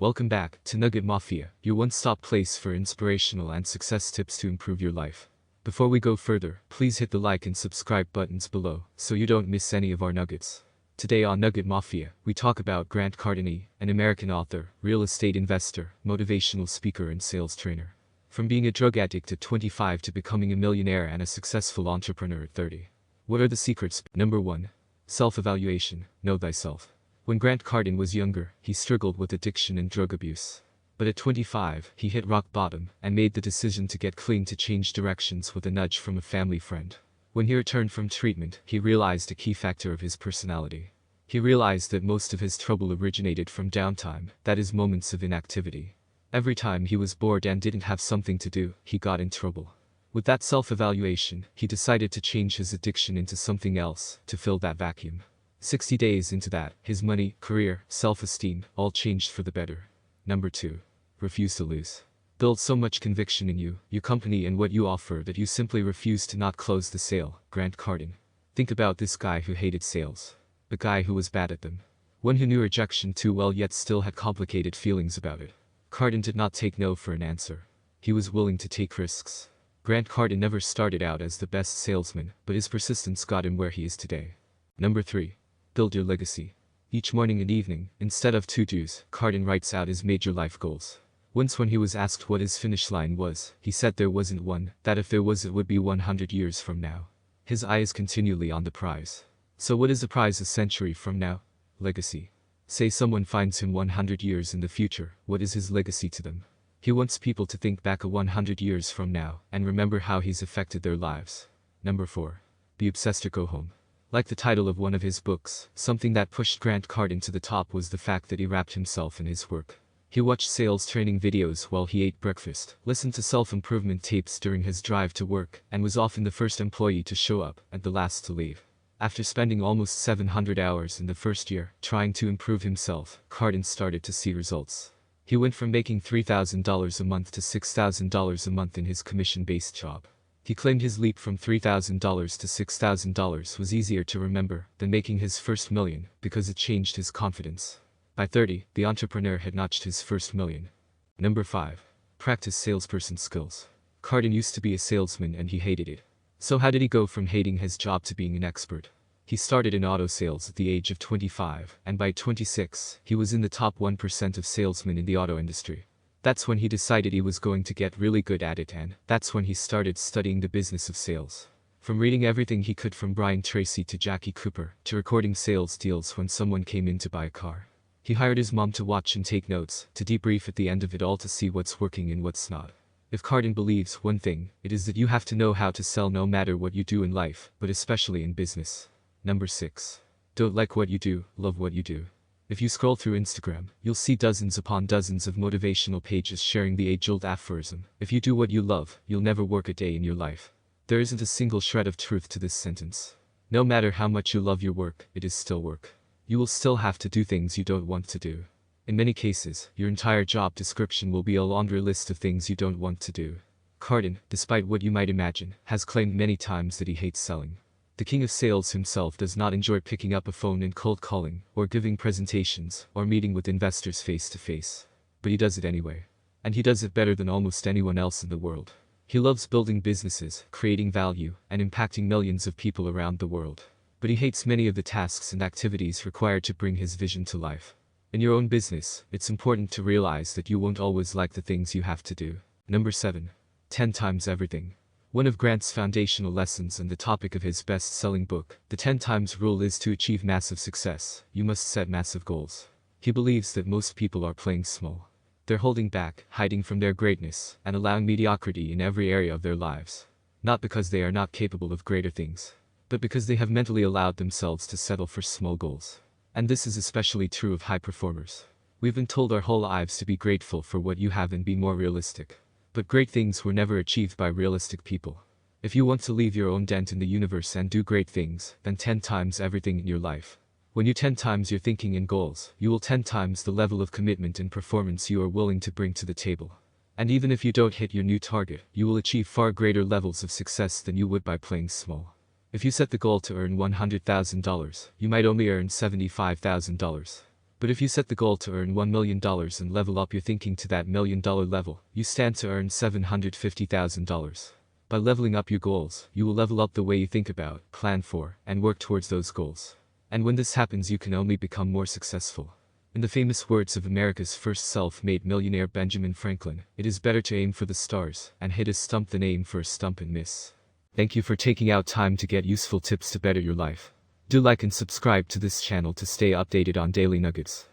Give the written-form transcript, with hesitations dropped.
Welcome back to Nugget Mafia, your one-stop place for inspirational and success tips to improve your life. Before we go further, please hit the like and subscribe buttons below so you don't miss any of our nuggets. Today on Nugget Mafia, we talk about Grant Cardone, an American author, real estate investor, motivational speaker and sales trainer. From being a drug addict at 25 to becoming a millionaire and a successful entrepreneur at 30. What are the secrets? Number 1. Self-evaluation. Know thyself. When Grant Cardone was younger, he struggled with addiction and drug abuse. But at 25, he hit rock bottom and made the decision to get clean, to change directions with a nudge from a family friend. When he returned from treatment, he realized a key factor of his personality. He realized that most of his trouble originated from downtime, that is, moments of inactivity. Every time he was bored and didn't have something to do, he got in trouble. With that self-evaluation, he decided to change his addiction into something else, to fill that vacuum. 60 days into that, his money, career, self-esteem, all changed for the better. Number 2. Refuse to lose. Build so much conviction in you, your company and what you offer that you simply refuse to not close the sale. Grant Cardone. Think about this guy who hated sales. The guy who was bad at them. One who knew rejection too well yet still had complicated feelings about it. Cardone did not take no for an answer. He was willing to take risks. Grant Cardone never started out as the best salesman, but his persistence got him where he is today. Number 3. Build your legacy. Each morning and evening, instead of to-dos, Cardone writes out his major life goals. Once when he was asked what his finish line was, he said there wasn't one, that if there was it would be 100 years from now. His eye is continually on the prize. So what is the prize a century from now? Legacy. Say someone finds him 100 years in the future, what is his legacy to them? He wants people to think back 100 years from now, and remember how he's affected their lives. Number 4. Be obsessed or go home. Like the title of one of his books, something that pushed Grant Cardone to the top was the fact that he wrapped himself in his work. He watched sales training videos while he ate breakfast, listened to self-improvement tapes during his drive to work, and was often the first employee to show up, and the last to leave. After spending almost 700 hours in the first year trying to improve himself, Cardone started to see results. He went from making $3,000 a month to $6,000 a month in his commission-based job. He claimed his leap from $3,000 to $6,000 was easier to remember than making his first million because it changed his confidence. By 30, the entrepreneur had notched his first million. Number 5. Practice salesperson skills. Cardone used to be a salesman and he hated it. So how did he go from hating his job to being an expert? He started in auto sales at the age of 25, and by 26, he was in the top 1% of salesmen in the auto industry. That's when he decided he was going to get really good at it, and that's when he started studying the business of sales. From reading everything he could from Brian Tracy to Jackie Cooper, to recording sales deals when someone came in to buy a car. He hired his mom to watch and take notes, to debrief at the end of it all to see what's working and what's not. If Cardone believes one thing, it is that you have to know how to sell no matter what you do in life, but especially in business. Number 6. Don't like what you do, love what you do. If you scroll through Instagram, you'll see dozens upon dozens of motivational pages sharing the age-old aphorism, if you do what you love, you'll never work a day in your life. There isn't a single shred of truth to this sentence. No matter how much you love your work, it is still work. You will still have to do things you don't want to do. In many cases, your entire job description will be a laundry list of things you don't want to do. Cardone, despite what you might imagine, has claimed many times that he hates selling. The king of sales himself does not enjoy picking up a phone and cold calling, or giving presentations, or meeting with investors face to face. But he does it anyway. And he does it better than almost anyone else in the world. He loves building businesses, creating value, and impacting millions of people around the world. But he hates many of the tasks and activities required to bring his vision to life. In your own business, it's important to realize that you won't always like the things you have to do. Number 7. 10 times everything. One of Grant's foundational lessons and the topic of his best-selling book, The 10 Times Rule, is to achieve massive success, you must set massive goals. He believes that most people are playing small. They're holding back, hiding from their greatness, and allowing mediocrity in every area of their lives. Not because they are not capable of greater things, but because they have mentally allowed themselves to settle for small goals. And this is especially true of high performers. We've been told our whole lives to be grateful for what you have and be more realistic. But great things were never achieved by realistic people. If you want to leave your own dent in the universe and do great things, then 10 times everything in your life. When you 10 times your thinking and goals, you will 10 times the level of commitment and performance you are willing to bring to the table. And even if you don't hit your new target, you will achieve far greater levels of success than you would by playing small. If you set the goal to earn $100,000, you might only earn $75,000. But if you set the goal to earn $1 million and level up your thinking to that $1 million level, you stand to earn $750,000. By leveling up your goals, you will level up the way you think about, plan for, and work towards those goals. And when this happens, you can only become more successful. In the famous words of America's first self-made millionaire Benjamin Franklin, it is better to aim for the stars and hit a stump than aim for a stump and miss. Thank you for taking out time to get useful tips to better your life. Do like and subscribe to this channel to stay updated on daily nuggets.